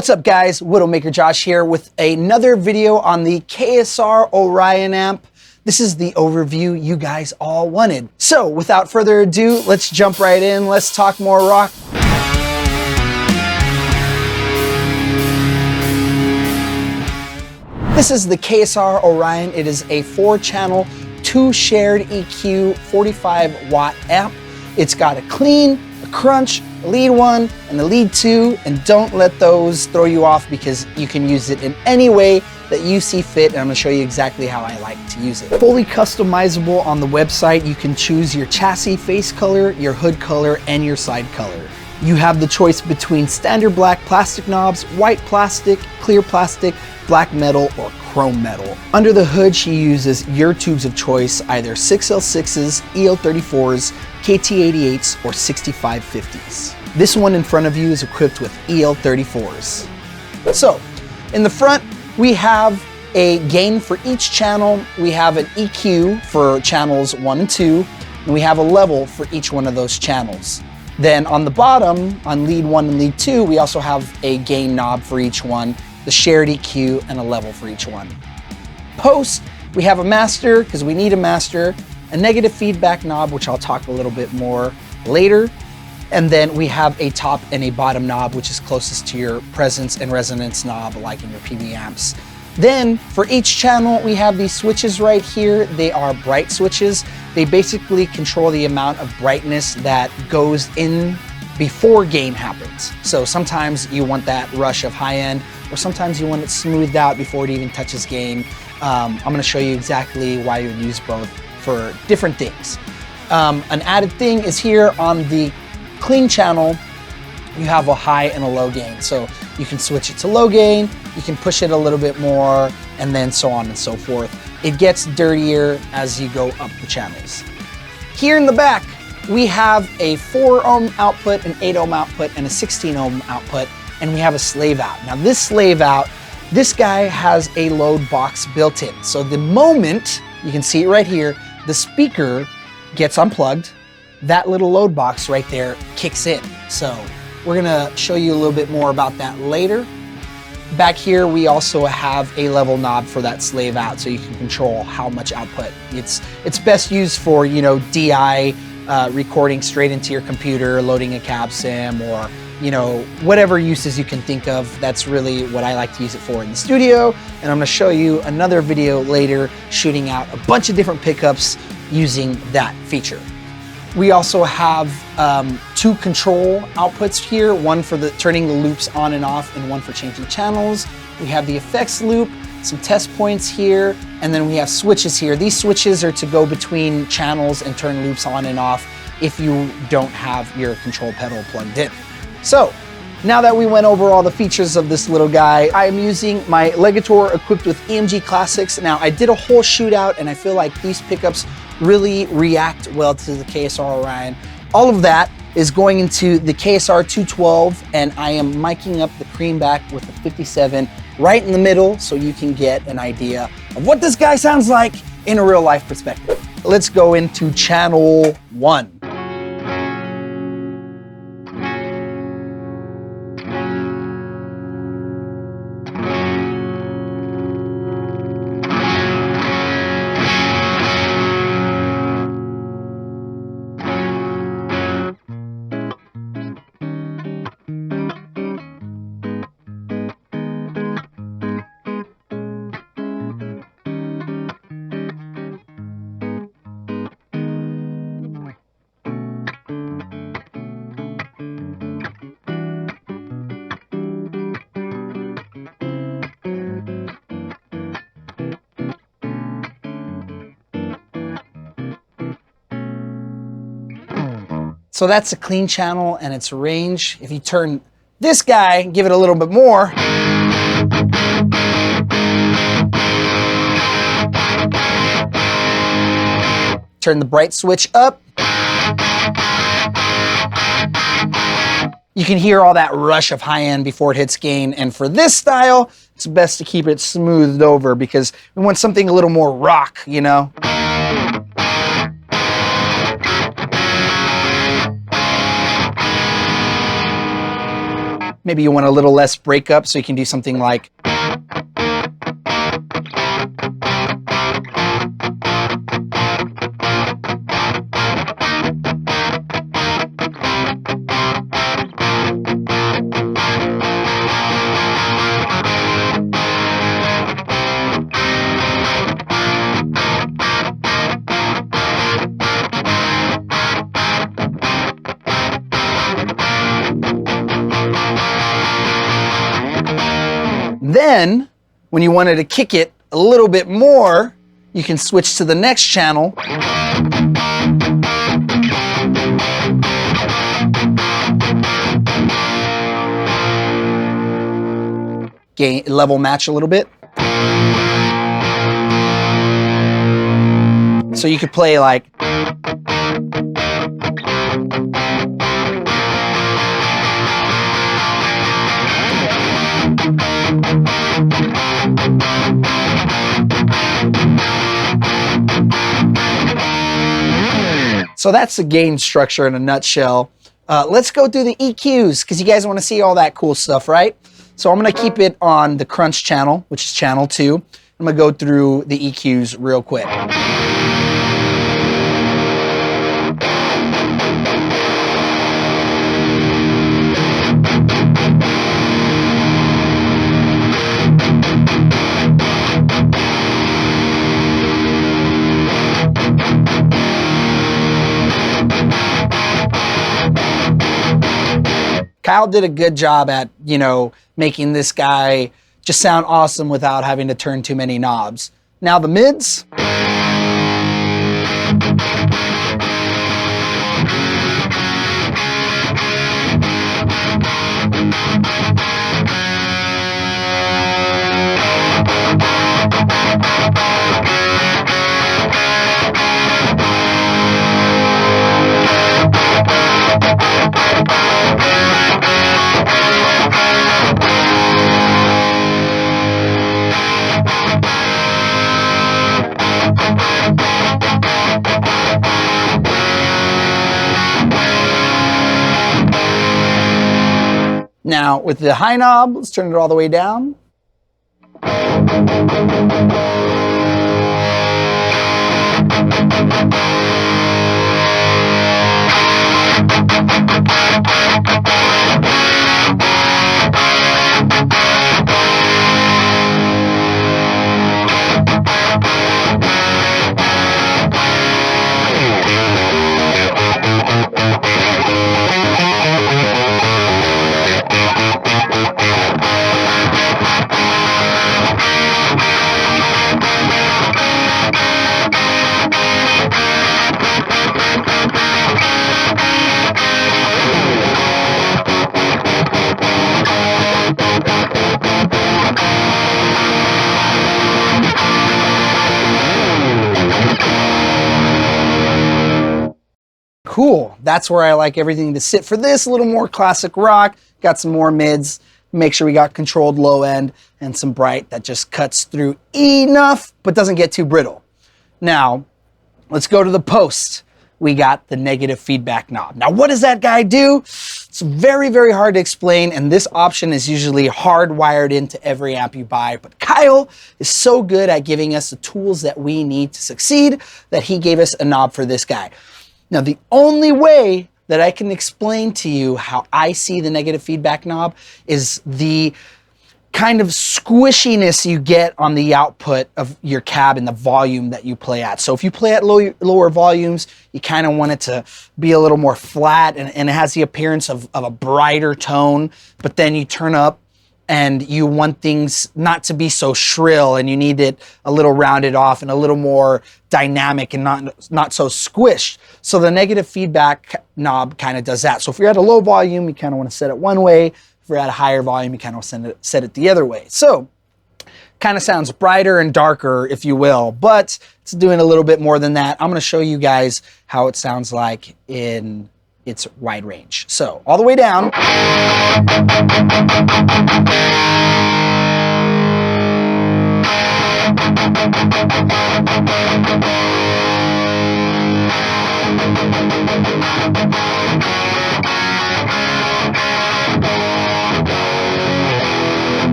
What's up guys, Widowmaker Josh here with another video on the KSR Orion amp. This is the overview you guys all wanted. So without further ado, let's jump right in. Let's talk more rock. This is the KSR Orion. It is a 4-channel, 2 shared EQ, 45 watt amp. It's got a clean, a crunch, a lead 1, and a lead 2, and don't let those throw you off because you can use it in any way that you see fit, and I'm gonna show you exactly how I like to use it. Fully customizable on the website. You can choose your chassis face color, your hood color, and your side color. You have the choice between standard black plastic knobs, white plastic, clear plastic, black metal, or chrome metal. Under the hood, she uses your tubes of choice, either 6L6s, EL34s, KT88s, or 6550s. This one in front of you is equipped with EL34s. So, in the front, we have a gain for each channel. We have an EQ for channels 1 and 2, and we have a level for each one of those channels. Then on the bottom, on lead 1 and lead 2, we also have a gain knob for each one, the shared EQ, and a level for each one. Post, we have a master, because we need a master, a negative feedback knob, which I'll talk a little bit more later, and then we have a top and a bottom knob, which is closest to your presence and resonance knob, like in your PB amps. Then for each channel, we have these switches right here. They are bright switches. They basically control the amount of brightness that goes in before gain happens. So sometimes you want that rush of high end, or sometimes you want it smoothed out before it even touches gain. I'm gonna show you exactly why you would use both for different things. An added thing is here on the clean channel, you have a high and a low gain. So you can switch it to low gain, you can push it a little bit more, and then so on and so forth. It gets dirtier as you go up the channels. Here in the back, we have a 4 ohm output, an 8 ohm output, and a 16 ohm output, and we have a slave out. Now this slave out, this guy has a load box built in. So the moment, you can see it right here, the speaker gets unplugged, that little load box right there kicks in. So we're gonna show you a little bit more about that later. Back here, we also have a level knob for that slave out, so you can control how much output. It's best used for, you know, DI, recording straight into your computer, loading a cab sim, or, you know, whatever uses you can think of. That's really what I like to use it for in the studio. And I'm gonna show you another video later shooting out a bunch of different pickups using that feature. We also have 2 control outputs here, one for the turning the loops on and off, and one for changing channels. We have the effects loop, some test points here, and then we have switches here. These switches are to go between channels and turn loops on and off if you don't have your control pedal plugged in. So, now that we went over all the features of this little guy, I am using my Legator equipped with EMG Classics. Now, I did a whole shootout, and I feel like these pickups really react well to the KSR Orion. All of that is going into the KSR 212, and I am miking up the creamback with the 57 right in the middle so you can get an idea of what this guy sounds like in a real life perspective. Let's go into channel 1. So that's a clean channel and its range. If you turn this guy, give it a little bit more, turn the bright switch up, you can hear all that rush of high end before it hits gain. And for this style, it's best to keep it smoothed over because we want something a little more rock, you know? Maybe you want a little less breakup, so you can do something like. Then, when you wanted to kick it a little bit more, you can switch to the next channel. Gain, level match a little bit. So you could play like. So that's the gain structure in a nutshell. Let's go through the EQs, because you guys want to see all that cool stuff, right? So I'm going to keep it on the crunch channel, which is channel 2. I'm going to go through the EQs real quick. Kyle did a good job at, making this guy just sound awesome without having to turn too many knobs. Now the mids. Now with the high knob, let's turn it all the way down. Cool, that's where I like everything to sit. For this, a little more classic rock, got some more mids, make sure we got controlled low end and some bright that just cuts through enough, but doesn't get too brittle. Now, let's go to the post. We got the negative feedback knob. Now, what does that guy do? It's very, very hard to explain, and this option is usually hardwired into every amp you buy, but Kyle is so good at giving us the tools that we need to succeed that he gave us a knob for this guy. Now, the only way that I can explain to you how I see the negative feedback knob is the kind of squishiness you get on the output of your cab and the volume that you play at. So if you play at lower volumes, you kind of want it to be a little more flat, and it has the appearance of a brighter tone, but then you turn up and you want things not to be so shrill, and you need it a little rounded off and a little more dynamic and not so squished. So the negative feedback knob kind of does that. So if you're at a low volume, you kind of want to set it one way. If you're at a higher volume, you kind of set it the other way. So kind of sounds brighter and darker, if you will, but it's doing a little bit more than that. I'm going to show you guys how it sounds like in its wide range. So all the way down.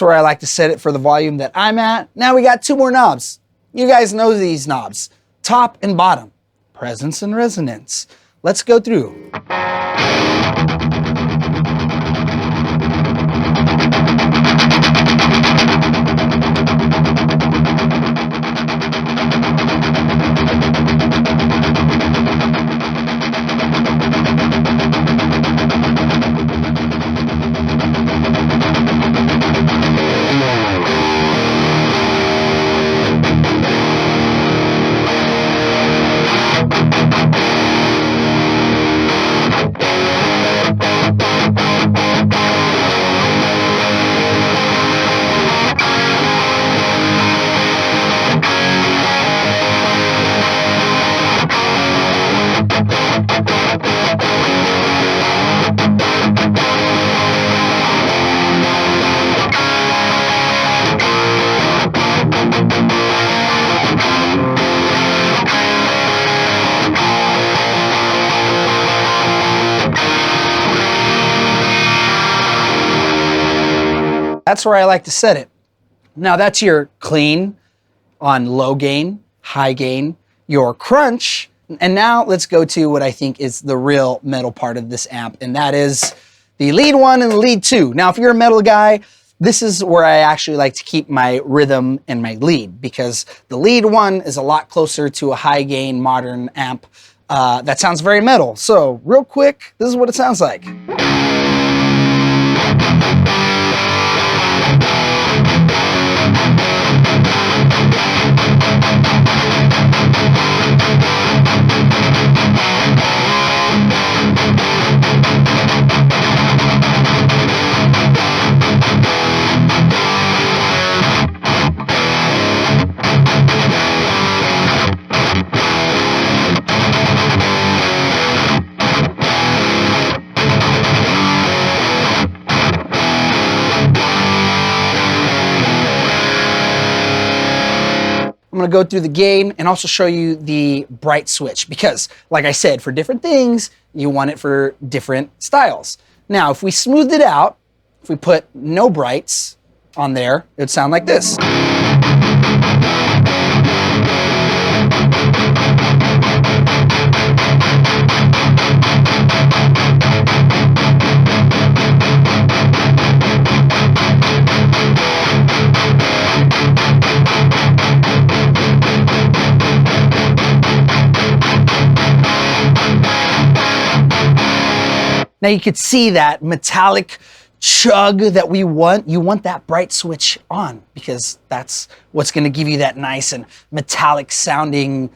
That's where I like to set it for the volume that I'm at. Now we got two more knobs. You guys know these knobs, top and bottom, presence and resonance. Let's go through. That's where I like to set it. Now that's your clean on low gain, high gain, your crunch. And now let's go to what I think is the real metal part of this amp, and that is the lead 1 and the lead 2. Now, if you're a metal guy, this is where I actually like to keep my rhythm and my lead, because the lead 1 is a lot closer to a high gain modern amp that sounds very metal. So real quick, this is what it sounds like. I'm gonna go through the gain and also show you the bright switch, because like I said, for different things, you want it for different styles. Now, if we smoothed it out, if we put no brights on there, it would sound like this. Now you could see that metallic chug that we want. You want that bright switch on, because that's what's going to give you that nice and metallic sounding,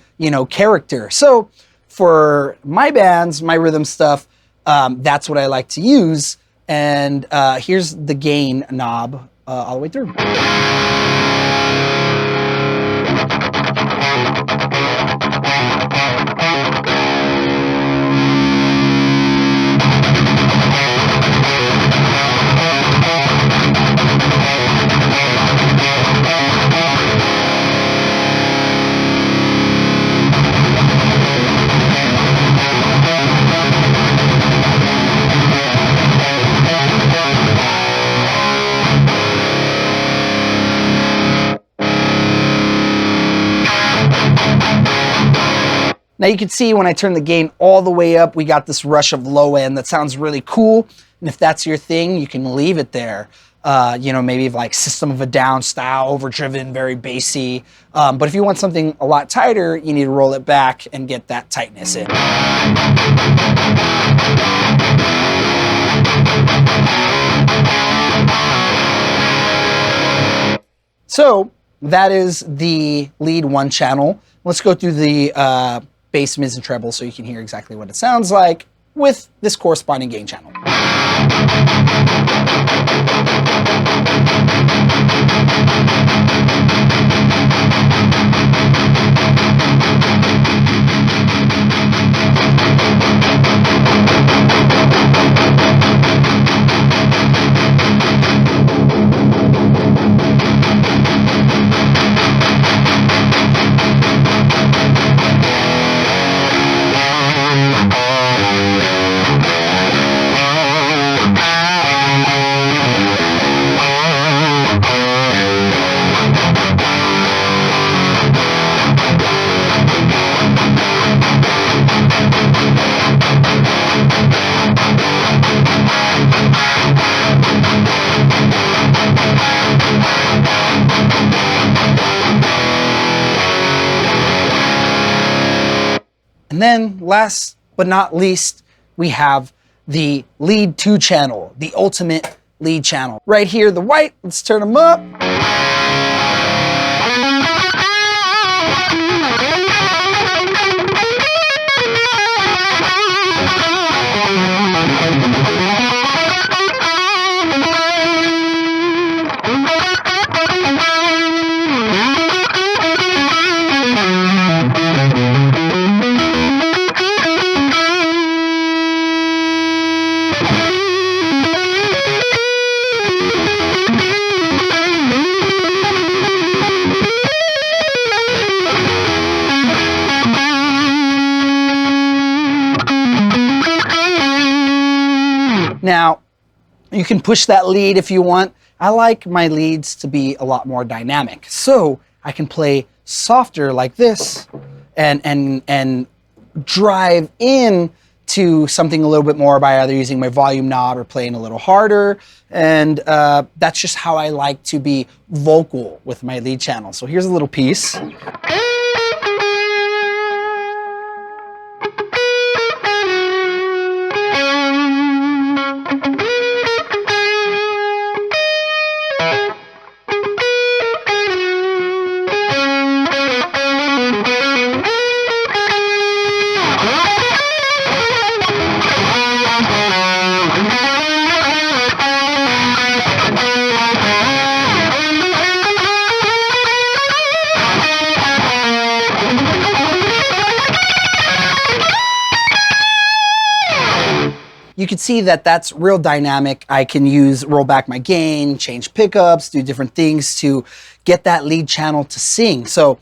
character. So for my bands, my rhythm stuff, that's what I like to use. And here's the gain knob all the way through. Now you can see when I turn the gain all the way up, we got this rush of low end that sounds really cool. And if that's your thing, you can leave it there. Maybe like System of a Down style, overdriven, very bassy. But if you want something a lot tighter, you need to roll it back and get that tightness in. So that is the lead 1 channel. Let's go through the bass, mids, and treble so you can hear exactly what it sounds like with this corresponding gain channel. And then last but not least, we have the lead 2 channel, the ultimate lead channel. Right here, the white, let's turn them up. Now, you can push that lead if you want. I like my leads to be a lot more dynamic. So I can play softer like this and drive in to something a little bit more by either using my volume knob or playing a little harder. And that's just how I like to be vocal with my lead channel. So here's a little piece. You can see that that's real dynamic. I can roll back my gain, change pickups, do different things to get that lead channel to sing. So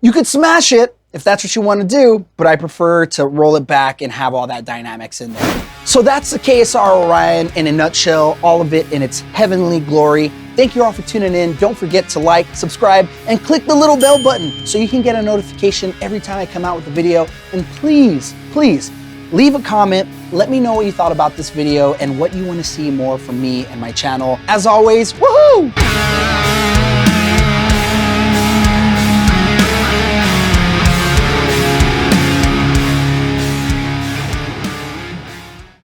you could smash it if that's what you want to do, but I prefer to roll it back and have all that dynamics in there. So that's the KSR Orion in a nutshell, all of it in its heavenly glory. Thank you all for tuning in. Don't forget to like, subscribe, and click the little bell button so you can get a notification every time I come out with a video. And please, please, leave a comment. Let me know what you thought about this video and what you want to see more from me and my channel. As always, woohoo!